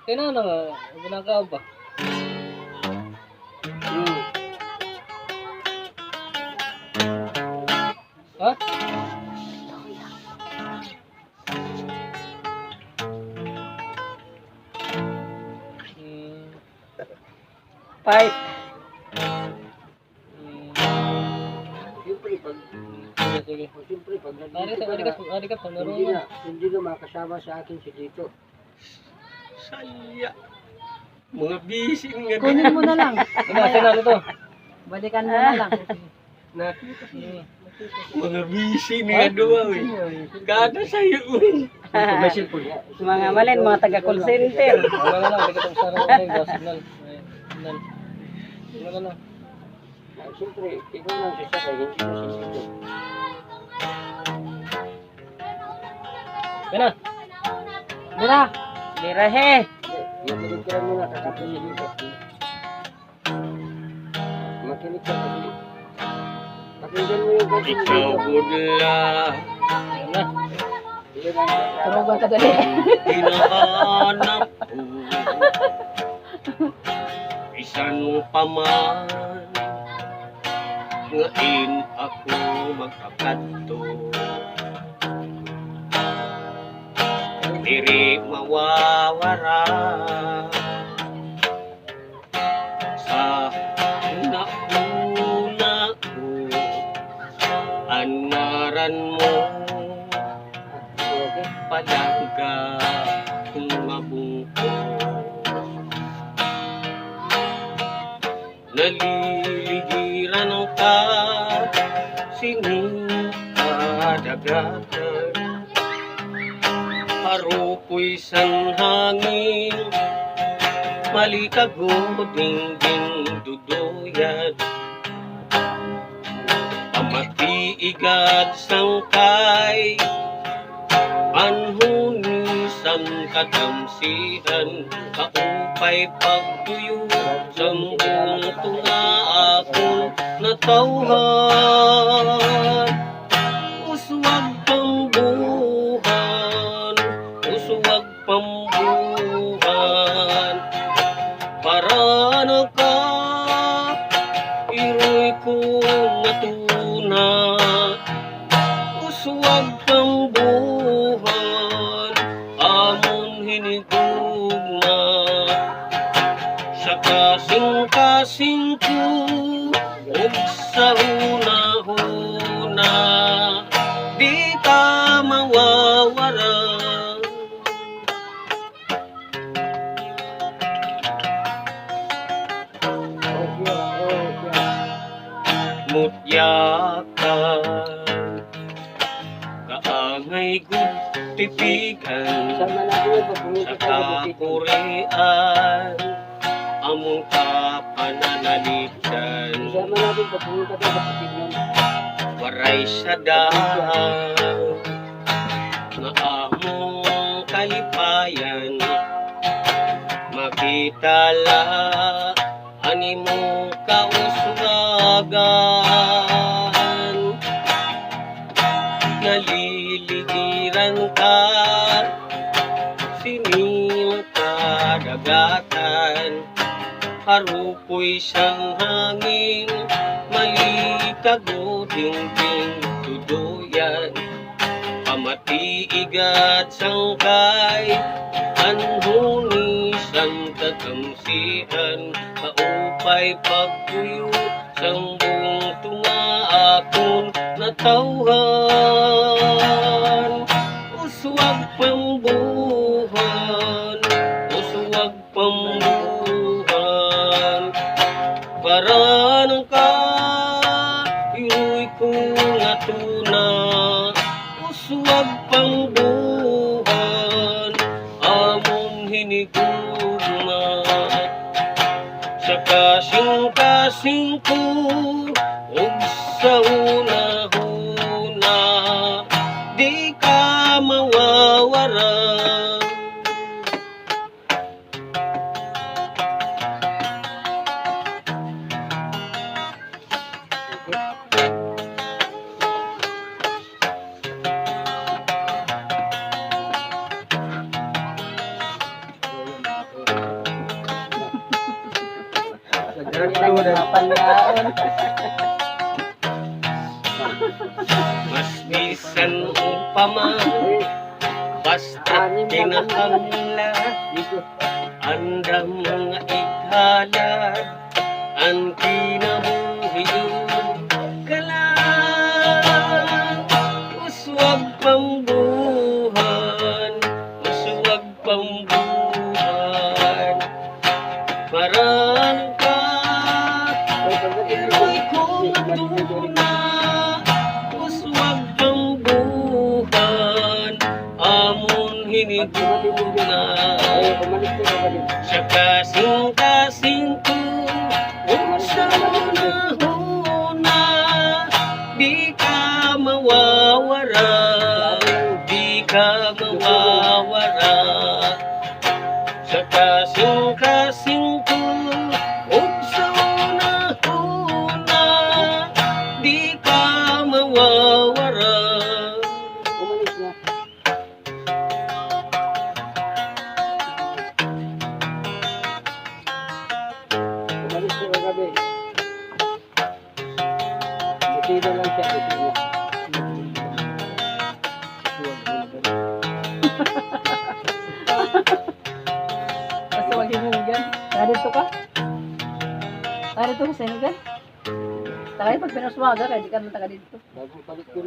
Kaya na, ginagawa ba? Ha? Fight. Siyempre, pag... Sige. Siyempre, pag Ari ka pa, hindi na makasama sa akin si Dito. Saya. Mga busy nga Kunin mo na lang. Sinalo to. Balikan mo na lang. nakita. Mga busy nga duwa eh. Kada sayo eh. May cellphone. Mga malin, mga taga-call center. Wala na lang, hindi ka itong sarang na signal. Signal. Wala na. Siyempre, ikaw lang sasakay, hindi mo si Dito. Kaya na. Dira. Dira he. Yung pinagkiran mo na, kakapin si Dito. Makinig ka kasi. Pakinggan mo yung kasi ni Ikaw Dito. budla. Kaya na. Turugan ka dali. Hinahanap ko. Isan pa man. Ngayon ako magkakadto. Diri mawawara sa nauna ko anaran mo palangga kung mabungko naliligiran ka sining kadagatan harupoy sang hangin malikago dingding duduyat amati igad sangkay anhuni sang katamsihan kaupay pagtuyo sang buong tunga akong natawhan uswag pambuhan uswag pambuhan para naka iroy ko natuna uswag pambuhan amon hinigugma sa kasing-kasing ko ug sa una-una di ka mawawara mutyakan kaangay gud tipigan Sama natin yung pagpunta sa tayo sa Dito. kakurian among kapananalitan Sama natin pagpunta tayo sa Tignan. waray sadaan nga among kalipayan makitala animo kauswagan naliligiran ka sining kadagatan harupoy siyang hangin malikago dingding tuduyan pamati igat sangkay anhuni sang kakamsihan kaupay pagtuyo sang buong tunga akong natawhan uswag pambuhan uswag pambuhan para nang ka iroy ko natuna uswag pambuhan among hinigugma sa kasing-kasing ko ug sa una-una di ka mawawara Panyaon. Mas bisan upama basta kinahanglan Dito. andam mga ighalad ang kinabuhiyon kalang uswag pambuhan parang ka iloy ko matuna uswag pambuhan amon hiniguna Pumalik ko na balik. sa kasing-kasing ko sa nahuna di ka mawawara di ka mawawara sa kasing-kasing ko sa nahuna di ka mawawara. Umalis na. Umalis ko kagabi. Buti na lang siya. Buti na. Basta wag himugan. Narito ka? Narito ka sa himugan? Takay pag pinaswaga, kaya di ka naman taga dito. Bago palit ko